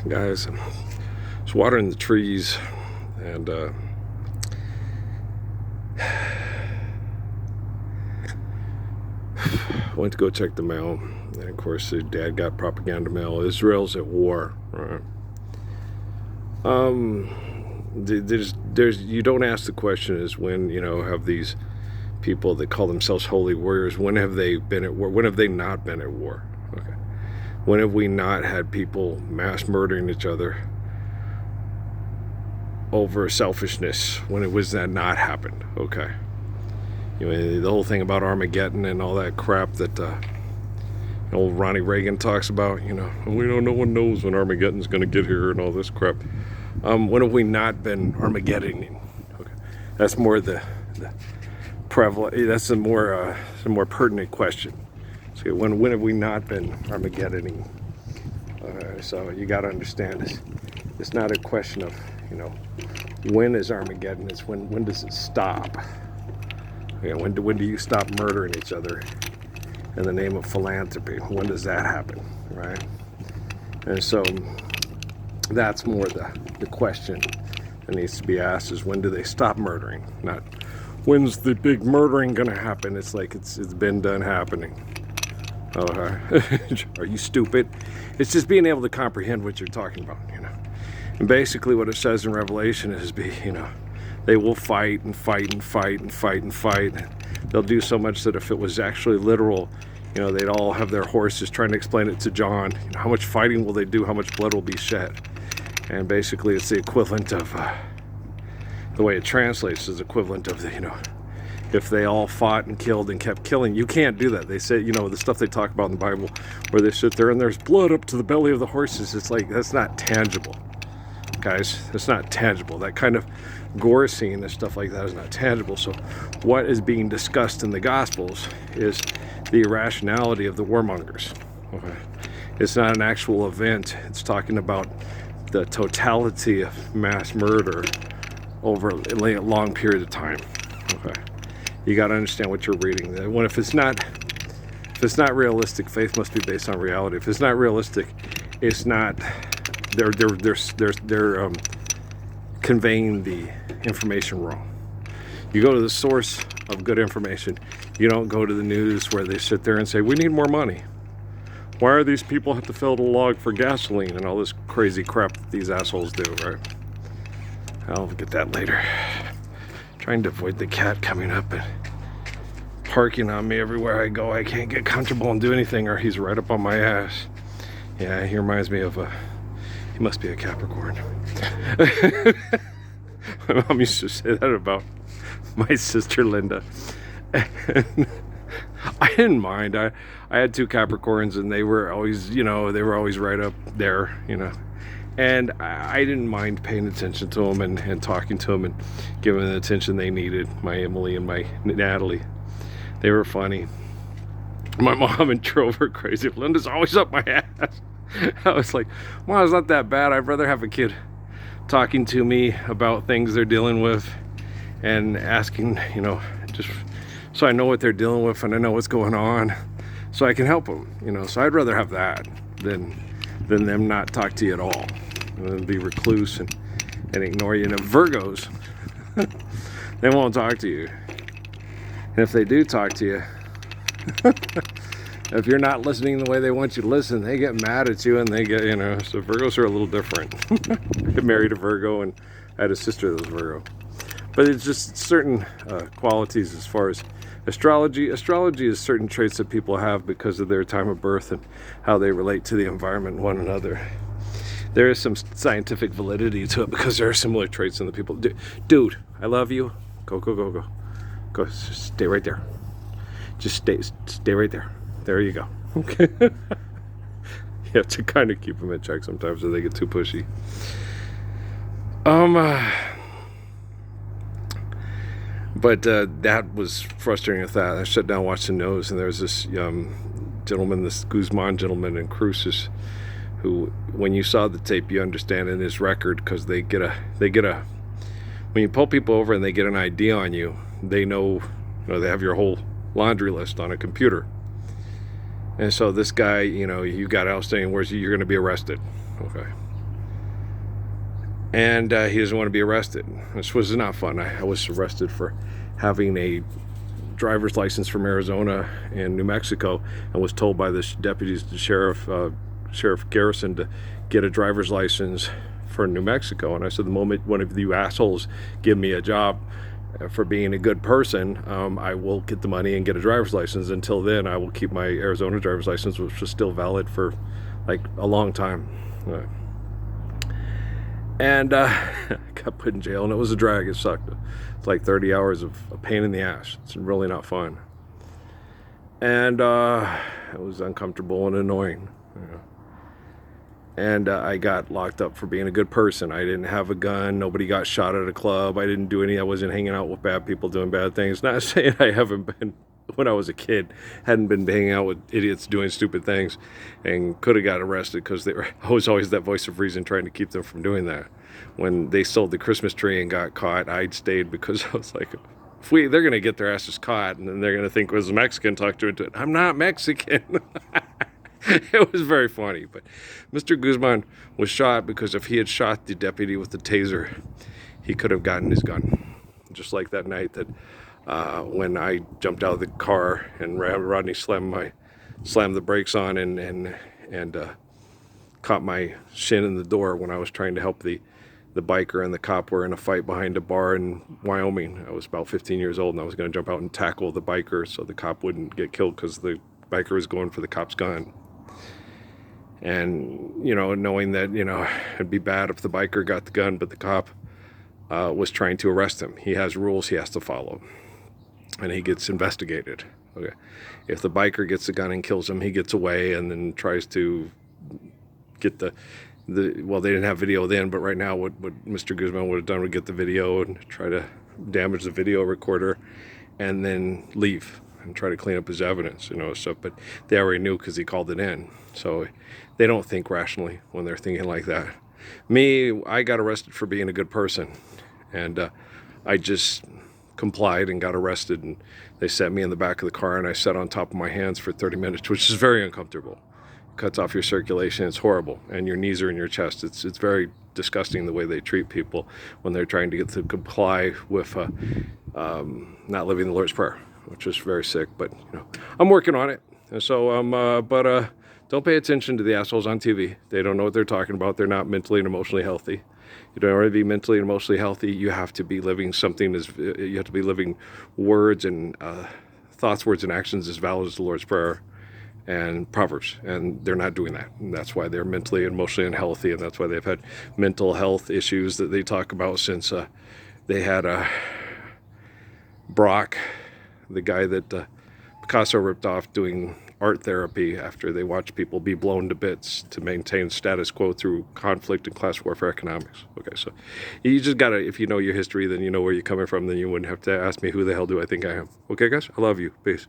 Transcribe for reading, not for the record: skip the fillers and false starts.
guys. It's watering the trees, and went to go check the mail, and of course his dad got propaganda mail. Israel's at war, right? There's you don't ask the question is when have these people that call themselves holy warriors, when have they been at war? When have they not been at war? Okay. When have we not had people mass murdering each other over selfishness? When it was that not happened? Okay. The whole thing about Armageddon and all that crap that old Ronnie Reagan talks about, no one knows when Armageddon's going to get here and all this crap. When have we not been Armageddoning? Okay. That's more the prevalent. That's a more pertinent question. So when have we not been Armageddoning? So you got to understand it's not a question of when is Armageddon. It's when does it stop? When do you stop murdering each other in the name of philanthropy? When does that happen, right? And so that's more the question that needs to be asked is when do they stop murdering? Not when's the big murdering gonna happen? It's like it's been done happening. Are you stupid? It's just being able to comprehend what you're talking about, And basically what it says in Revelation is they will fight and fight and fight and fight and fight. They'll do so much that if it was actually literal, they'd all have their horses trying to explain it to John. How much fighting will they do? How much blood will be shed? And basically it's the equivalent of, the way it translates is equivalent of if they all fought and killed and kept killing. You can't do that. They say, the stuff they talk about in the Bible where they sit there and there's blood up to the belly of the horses. It's like, that's not tangible. Guys, it's not tangible. That kind of gore scene and stuff like that is not tangible. So what is being discussed in the Gospels is the irrationality of the warmongers. Okay. It's not an actual event. It's talking about the totality of mass murder over a long period of time. Okay. You got to understand what you're reading. If it's not realistic, faith must be based on reality. If it's not realistic, it's not. They're conveying the information wrong. You go to the source of good information. You don't go to the news where they sit there and say, we need more money. Why are these people have to fill the log for gasoline and all this crazy crap that these assholes do, right? I'll get that later. Trying to avoid the cat coming up and parking on me everywhere I go. I can't get comfortable and do anything or he's right up on my ass. Yeah, he reminds me of he must be a Capricorn. My mom used to say that about my sister Linda. And I didn't mind. I had two Capricorns and they were always, right up there, And I didn't mind paying attention to them and talking to them and giving them the attention they needed. My Emily and my Natalie. They were funny. My mom drove her crazy. Linda's always up my ass. I was like, Mom, it's not that bad. I'd rather have a kid talking to me about things they're dealing with and asking, just so I know what they're dealing with and I know what's going on so I can help them, So I'd rather have that than them not talk to you at all and be recluse and ignore you. Virgos, they won't talk to you. And if they do talk to you, if you're not listening the way they want you to listen, they get mad at you and they get, so Virgos are a little different. I married a Virgo and I had a sister that was Virgo. But it's just certain qualities as far as astrology. Astrology is certain traits that people have because of their time of birth and how they relate to the environment and one another. There is some scientific validity to it because there are similar traits in the people. Dude, I love you. Go. Go, just stay right there. Just stay right there. There you go. Okay. You have to kind of keep them in check sometimes or they get too pushy. But that was frustrating with that. I shut down, watched the news, and there was this gentleman, this Guzman gentleman in Cruces, who, when you saw the tape, you understand in his record, because they get a, when you pull people over and they get an ID on you, they know, they have your whole laundry list on a computer. And so this guy, you got outstanding words, you're going to be arrested. Okay. and he doesn't want to be arrested. This was not fun. I was arrested for having a driver's license from Arizona and New Mexico, and was told by the deputies, the Sheriff Garrison, to get a driver's license for New Mexico. And I said, the moment one of you assholes give me a job for being a good person, I will get the money and get a driver's license. Until then, I will keep my Arizona driver's license, which was still valid for like a long time. And got put in jail, and it was a drag. It sucked. It's like 30 hours of a pain in the ass. It's really not fun. And it was uncomfortable and annoying. And I got locked up for being a good person. I didn't have a gun. Nobody got shot at a club. I didn't do any. I wasn't hanging out with bad people doing bad things. Not saying I haven't been, when I was a kid, hadn't been hanging out with idiots doing stupid things, and could have got arrested because I was always that voice of reason trying to keep them from doing that. When they sold the Christmas tree and got caught, I'd stayed because I was like, they're going to get their asses caught, and then they're going to think it was a Mexican talked to it. I'm not Mexican. It was very funny. But Mr. Guzman was shot because if he had shot the deputy with the taser, he could have gotten his gun. Just like that night that when I jumped out of the car and Rodney slammed the brakes on and caught my shin in the door when I was trying to help the biker and the cop were in a fight behind a bar in Wyoming. I was about 15 years old, and I was going to jump out and tackle the biker so the cop wouldn't get killed because the biker was going for the cop's gun. And, knowing that, it'd be bad if the biker got the gun, but the cop was trying to arrest him. He has rules he has to follow, and he gets investigated. Okay, if the biker gets the gun and kills him, he gets away and then tries to get well, they didn't have video then, but right now what Mr. Guzman would have done would get the video and try to damage the video recorder and then leave and try to clean up his evidence, stuff. But they already knew because he called it in. So they don't think rationally when they're thinking like that. Me, I got arrested for being a good person, and I just complied and got arrested, and they set me in the back of the car, and I sat on top of my hands for 30 minutes, which is very uncomfortable. It cuts off your circulation. It's horrible, and your knees are in your chest. It's very disgusting the way they treat people when they're trying to get to comply with not living the Lord's Prayer, which is very sick. But I'm working on it, and so but don't pay attention to the assholes on TV. They don't know what they're talking about. They're not mentally and emotionally healthy. You don't want to be mentally and emotionally healthy. You have to be living you have to be living words and thoughts, words, and actions as valid as the Lord's Prayer and Proverbs. And they're not doing that. And that's why they're mentally and emotionally unhealthy. And that's why they've had mental health issues that they talk about since they had Brock, the guy that Picasso ripped off, doing art therapy after they watched people be blown to bits to maintain status quo through conflict and class warfare economics. Okay, so you just gotta, if you know your history, then you know where you're coming from, then you wouldn't have to ask me who the hell do I think I am. Okay, guys, I love you. Peace.